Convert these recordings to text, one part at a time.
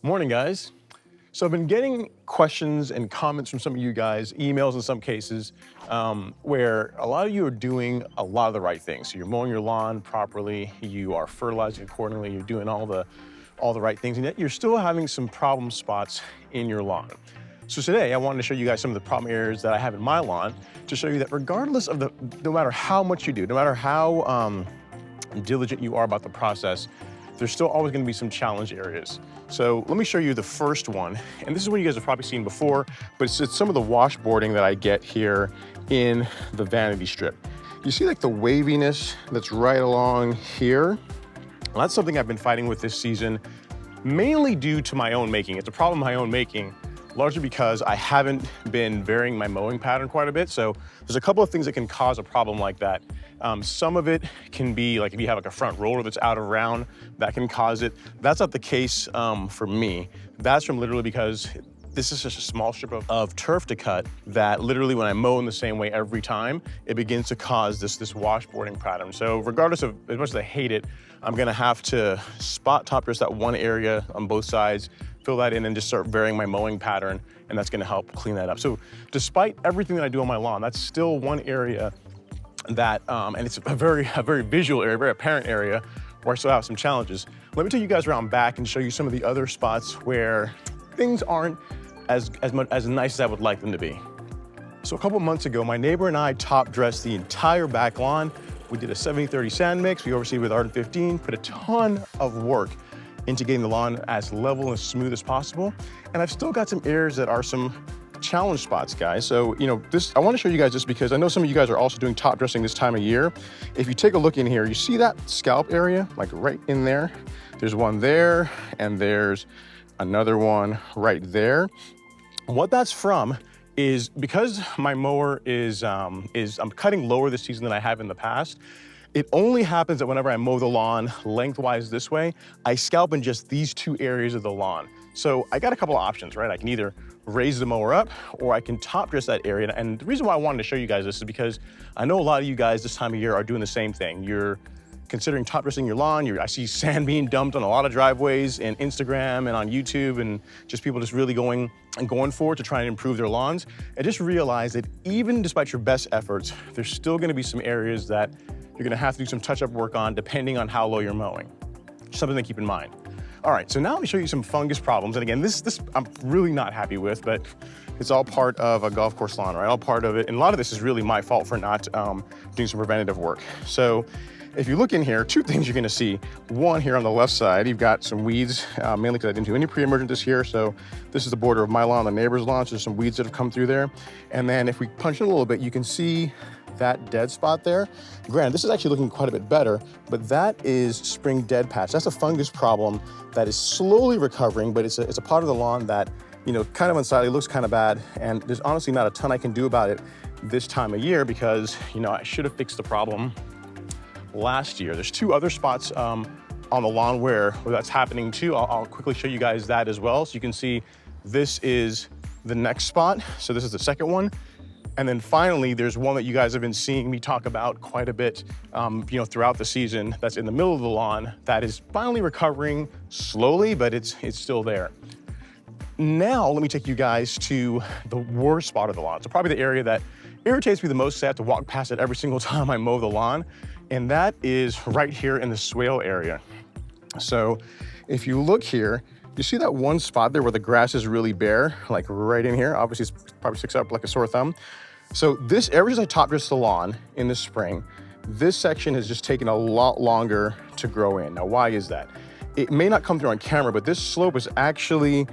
Morning, guys. So I've been getting questions and comments from some of you guys, emails in some cases, where a lot of you are doing a lot of the right things. So you're mowing your lawn properly, you are fertilizing accordingly, you're doing all the right things, and yet you're still having some problem spots in your lawn. So today I wanted to show you guys some of the problem areas that I have in my lawn to show you that regardless of no matter how much you do, no matter how diligent you are about the process, there's still always going to be some challenge areas. So let me show you the first one. And this is one you guys have probably seen before, but it's some of the washboarding that I get here in the vanity strip. You see like the waviness that's right along here? Well, that's something I've been fighting with this season, mainly due to my own making. It's a problem of my own making, largely because I haven't been varying my mowing pattern quite a bit. So there's a couple of things that can cause a problem like that. Some of it can be like if you have like a front roller that's out of round, that can cause it. That's not the case for me. That's from literally because this is just a small strip of turf to cut that literally when I mow in the same way every time, it begins to cause this washboarding pattern. So regardless of, as much as I hate it, I'm gonna have to spot top dress that one area on both sides, fill that in and just start varying my mowing pattern, and that's gonna help clean that up. So despite everything that I do on my lawn, that's still one area that, and it's a very visual area, very apparent area where I still have some challenges. Let me take you guys around back and show you some of the other spots where things aren't as nice as I would like them to be. So a couple months ago, my neighbor and I top dressed the entire back lawn. We did a 70-30 sand mix. We overseed with Ardent 15, put a ton of work into getting the lawn as level and as smooth as possible. And I've still got some areas that are some challenge spots, guys. So, you know, I want to show you guys this because I know some of you guys are also doing top dressing this time of year. If you take a look in here, you see that scalp area, like right in there? There's one there, and there's another one right there. What that's from is because my mower I'm cutting lower this season than I have in the past. It only happens that whenever I mow the lawn lengthwise this way, I scalp in just these two areas of the lawn. So I got a couple of options, right? I can either raise the mower up or I can top dress that area. And the reason why I wanted to show you guys this is because I know a lot of you guys this time of year are doing the same thing. You're considering top dressing your lawn. I see sand being dumped on a lot of driveways and Instagram and on YouTube, and just people just really going for it to try and improve their lawns. And just realize that even despite your best efforts, there's still gonna be some areas that you're gonna have to do some touch-up work on depending on how low you're mowing. Something to keep in mind. All right, so now let me show you some fungus problems. And again, this I'm really not happy with, but it's all part of a golf course lawn, right? All part of it. And a lot of this is really my fault for not doing some preventative work. So if you look in here, two things you're gonna see. One, here on the left side, you've got some weeds, mainly because I didn't do any pre-emergent this year. So this is the border of my lawn, the neighbor's lawn. So there's some weeds that have come through there. And then if we punch in a little bit, you can see that dead spot there. Granted, this is actually looking quite a bit better, but that is spring dead patch. That's a fungus problem that is slowly recovering, but it's a part of the lawn that, you know, kind of unsightly, looks kind of bad. And there's honestly not a ton I can do about it this time of year because, you know, I should have fixed the problem last year. There's two other spots on the lawn where that's happening too. I'll quickly show you guys that as well. So you can see this is the next spot. So this is the second one. And then finally, there's one that you guys have been seeing me talk about quite a bit, you know, throughout the season. That's in the middle of the lawn. That is finally recovering slowly, but it's still there. Now, let me take you guys to the worst spot of the lawn. So probably the area that irritates me the most, I have to walk past it every single time I mow the lawn. And that is right here in the swale area. So if you look here, you see that one spot there where the grass is really bare, like right in here. Obviously, it's probably sticks out like a sore thumb. So this, ever since I top dressed the lawn in the spring, this section has just taken a lot longer to grow in. Now, why is that? It may not come through on camera, but this slope is actually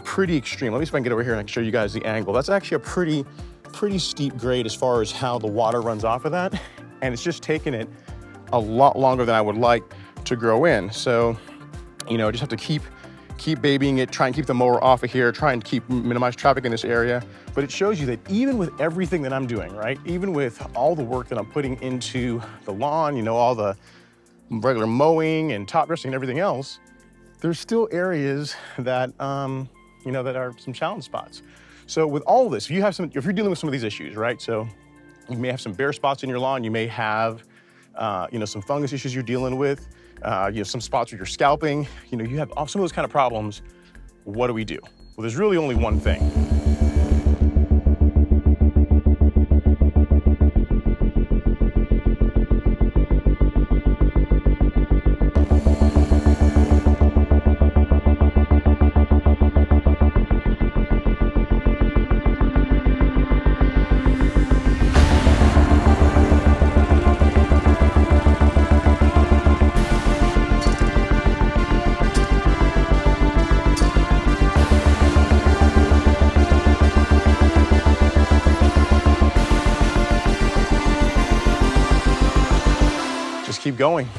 pretty extreme. Let me see if I can get over here and I can show you guys the angle. That's actually a pretty steep grade as far as how the water runs off of that. And it's just taken it a lot longer than I would like to grow in. So, you know, just have to keep babying it, try and keep the mower off of here, try and minimize traffic in this area. But it shows you that even with everything that I'm doing, right? Even with all the work that I'm putting into the lawn, you know, all the regular mowing and top dressing and everything else, there's still areas that, you know, that are some challenge spots. So with all of this, if you're dealing with some of these issues, right? So you may have some bare spots in your lawn, you may have, you know, some fungus issues you're dealing with, you know, some spots where you're scalping, you know, you have some of those kind of problems. what do we do? Well, there's really only one thing. Just keep going.